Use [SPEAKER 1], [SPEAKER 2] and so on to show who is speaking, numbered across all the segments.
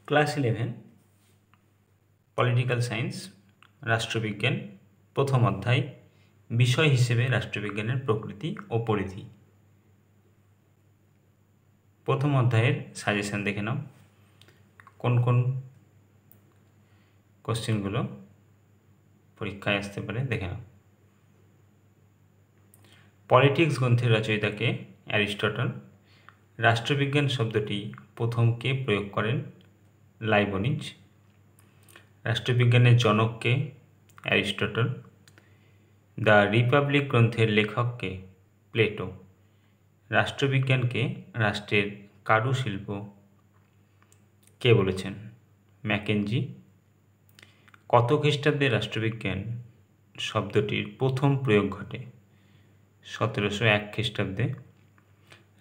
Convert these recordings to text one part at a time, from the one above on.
[SPEAKER 1] Class 11 political science রাষ্ট্রবিজ্ঞান প্রথম অধ্যায় বিষয় হিসেবে রাষ্ট্রবিজ্ঞানের প্রকৃতি ও পরিধি। প্রথম অধ্যায়ের সাজেশন দেখে নাও, কোন কোন কোশ্চেনগুলো পরীক্ষায় আসতে পারে দেখে নাও। পলিটিক্স গ্রন্থের রচয়িতাকে অ্যারিস্টটল। রাষ্ট্রবিজ্ঞান শব্দটি প্রথম কে প্রয়োগ করেন? লাইবনিজ। রাষ্ট্রবিজ্ঞানের জনককে? অ্যারিস্টটল। দ্য রিপাবলিক গ্রন্থের লেখককে? প্লেটো। রাষ্ট্রবিজ্ঞানকে রাষ্ট্রের কারুশিল্প কে বলেছেন? ম্যাকেঞ্জি। কত খ্রিস্টাব্দে রাষ্ট্রবিজ্ঞান শব্দটির প্রথম প্রয়োগ ঘটে? 1701 খ্রিস্টাব্দে।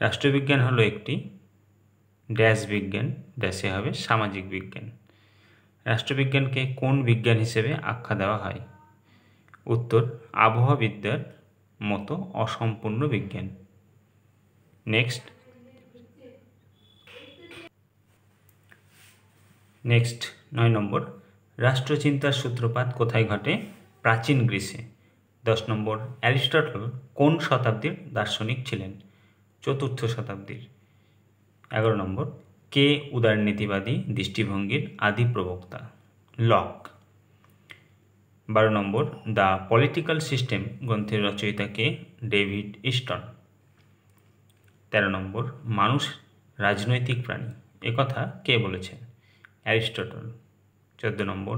[SPEAKER 1] রাষ্ট্রবিজ্ঞান হলো একটি ড্যাশ বিজ্ঞান, ড্যাশে হবে সামাজিক বিজ্ঞান। রাষ্ট্রবিজ্ঞানকে কোন বিজ্ঞান হিসেবে আখ্যা দেওয়া হয়? উত্তর, আবহাওয়াবিদ্যার মতো অসম্পূর্ণ বিজ্ঞান। নেক্সট 9 নম্বর, রাষ্ট্রচিন্তার সূত্রপাত কোথায় ঘটে? প্রাচীন গ্রিসে। 10 নম্বর, অ্যারিস্টটল কোন শতাব্দীর দার্শনিক ছিলেন? 4th শতাব্দীর। 11 নম্বর, কে উদারনীতিবাদী দৃষ্টিভঙ্গির আদি প্রবক্তা? লক। 12 নম্বর, দ্য পলিটিক্যাল সিস্টেম গ্রন্থের রচয়িতাকে? David Easton. 13 নম্বর, মানুষ রাজনৈতিক প্রাণী একথা কে বলেছেন? অ্যারিস্টটল। 14 নম্বর,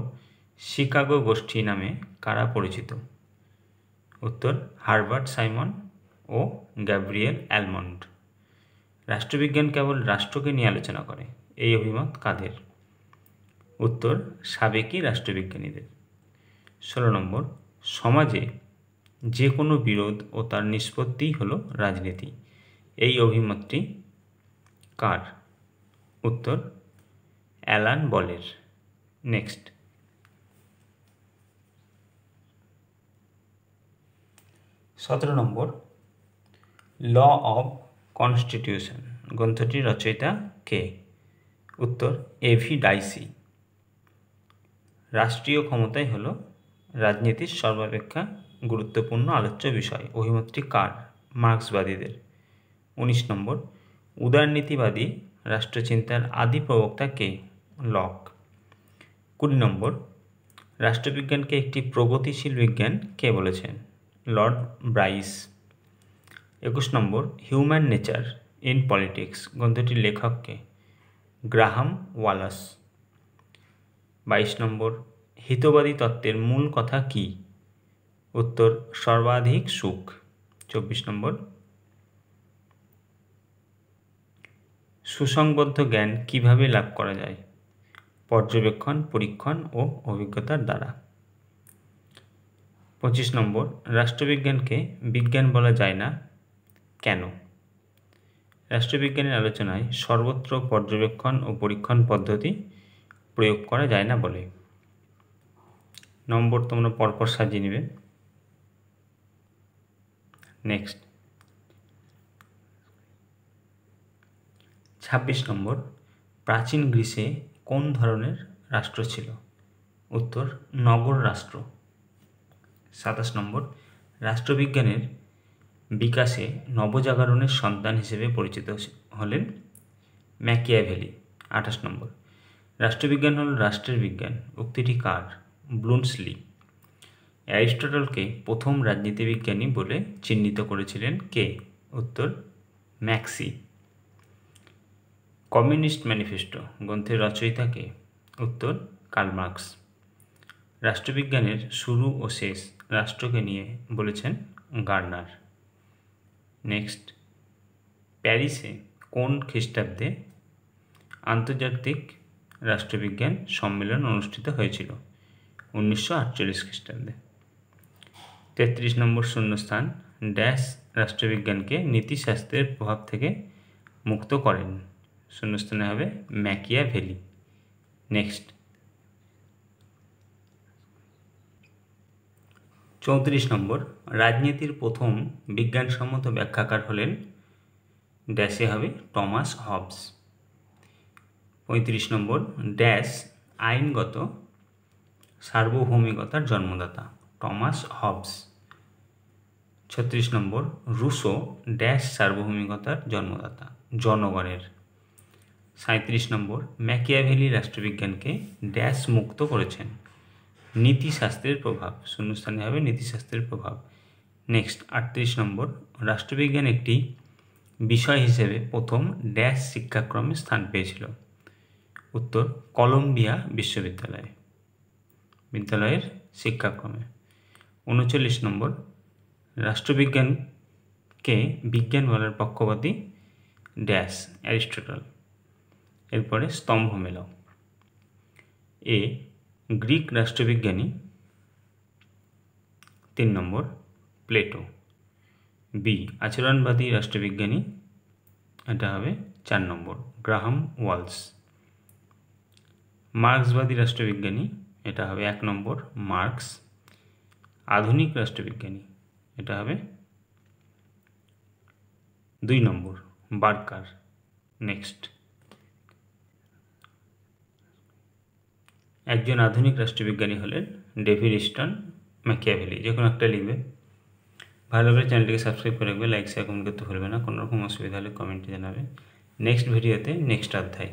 [SPEAKER 1] শিকাগো গোষ্ঠী নামে কারা পরিচিত? উত্তর, হারবার্ট সাইমন ও গ্যাব্রিয়েল অ্যালমন্ড। রাষ্ট্রবিজ্ঞান কেবল রাষ্ট্রকে নিয়ে আলোচনা করে, এই অভিমত কাদের? উত্তর, সাবেকি রাষ্ট্রবিজ্ঞানীদের। 16 নম্বর, সমাজে যে কোনো বিরোধ ও তার নিষ্পত্তিই হলো রাজনীতি, এই অভিমতটি কার? উত্তর, অ্যালান বলের। নেক্সট 17 নম্বর, ল অব কনস্টিটিউশন গ্রন্থটির রচয়িতা কে? উত্তর, এভি ডাইসি। রাষ্ট্রীয় ক্ষমতাই হলো রাজনীতির সর্বাপেক্ষা গুরুত্বপূর্ণ আলোচ্য বিষয়, অভিমতটি কার? মার্ক্সবাদীদের। 19 নম্বর, উদারনীতিবাদী রাষ্ট্রচিন্তার আদি প্রবক্তা কে? লক। 20 নম্বর, রাষ্ট্রবিজ্ঞানকে একটি প্রগতিশীল বিজ্ঞান কে বলেছেন? Lord Bryce. 21 নম্বর, হিউম্যান নেচার ইন পলিটিক্স গ্রন্থটির লেখক কে? Graham Wallas. 22 নম্বর, হিতবাদী তত্ত্বের মূল কথা কি? উত্তর, সর্বাধিক সুখ। 24 নম্বর, সুসংবদ্ধ জ্ঞান কিভাবে লাভ করা যায়? পর্যবেক্ষণ, পরীক্ষণ ও অভিজ্ঞতার দ্বারা। 25 নম্বর, রাষ্ট্রবিজ্ঞানকে বিজ্ঞান বলা যায় না কেন? রাষ্ট্রবিজ্ঞানের আলোচনায় সর্বত্র পর্যবেক্ষণ ও পরীক্ষণ পদ্ধতি প্রয়োগ করা যায় না বলে। নম্বর তোমরা পরপর সাজিয়ে নেবে। নেক্সট 26 নম্বর, প্রাচীন গ্রিসে কোন ধরনের রাষ্ট্র ছিল? উত্তর, নগর রাষ্ট্র। 27 নম্বর, রাষ্ট্রবিজ্ঞানের বিকাশে নবজাগরণের সন্তান হিসেবে পরিচিত হলেন ম্যাকিয়াভেলি। 28 নম্বর, রাষ্ট্রবিজ্ঞান হল রাষ্ট্রের বিজ্ঞান উক্তিটি কার? ব্লুমসলি। অ্যারিস্টটলকে প্রথম রাজনীতিবিজ্ঞানী বলে চিহ্নিত করেছিলেন কে? উত্তর, ম্যাক্সি। কমিউনিস্ট ম্যানিফেস্টো গ্রন্থের রচয়িতা কে? উত্তর, কার্ল মার্কস। রাষ্ট্রবিজ্ঞানের শুরু ও শেষ রাষ্ট্রকে নিয়ে বলেছেন গার্নার। নেক্সট, প্যারিসে কোন খ্রিস্টাব্দে আন্তর্জাতিক রাষ্ট্রবিজ্ঞান সম্মেলন অনুষ্ঠিত হয়েছিল? 1948 খ্রিস্টাব্দে। 33 নম্বর শূন্যস্থান, ড্যাশ রাষ্ট্রবিজ্ঞানকে নীতিশাস্ত্রের প্রভাব থেকে মুক্ত করেন? শূন্যস্থানে হবে ম্যাকিয়াভেলি। নেক্সট 34 নম্বর, রাজনীতির প্রথম বিজ্ঞানসম্মত ব্যাখ্যাকার হলেন? ড্যাশে হবে টমাস হবস। 35 নম্বর ড্যাশ আইনগত সার্বভৌমিকতার জন্মদাতা টমাস হবস। 36 নম্বর রুসো ড্যাশ সার্বভৌমিকতার জন্মদাতা জনগণের। 37 নম্বর ম্যাকিয়াভেলি রাষ্ট্রবিজ্ঞানকে ড্যাশ মুক্ত করেছেন নীতিশাস্ত্রের প্রভাব, শূন্যস্থানে হবে নীতিশাস্ত্রের প্রভাব। নেক্সট 38 নম্বর রাষ্ট্রবিজ্ঞান একটি বিষয় হিসেবে প্রথম ড্যাশ শিক্ষাক্রমে স্থান পেয়েছিল, উত্তর কলম্বিয়া বিশ্ববিদ্যালয়ের শিক্ষাক্রমে। 39 নম্বর রাষ্ট্রবিজ্ঞানকে বিজ্ঞান বলার পক্ষপাতী ড্যাশ অ্যারিস্টটল। এরপরে স্তম্ভ মেলাও। এ গ্রিক রাষ্ট্রবিজ্ঞানী, 3 নম্বর প্লেটো। বি আচরণবাদী রাষ্ট্রবিজ্ঞানী, এটা হবে 4 নম্বর গ্রাহাম ওয়ালস। মার্ক্সবাদী রাষ্ট্রবিজ্ঞানী, এটা হবে 1 নম্বর মার্কস। আধুনিক রাষ্ট্রবিজ্ঞানী, এটা হবে 2 নম্বর বার্কার। নেক্সট একজন আধুনিক রাষ্ট্রবিজ্ঞানী হলেন ডেভিড স্টোন, ম্যাকিয়াভেলি, যে কোনো একটা লিখবে। ভালো করে চ্যানেলটিকে সাবস্ক্রাইব করে রাখবে, লাইক শেয়ার কমেন্ট করতে ভুলবে না। কোনো রকম অসুবিধা হলে কমেন্টে জানাবে। নেক্সট ভিডিওতে নেক্সট অধ্যায়।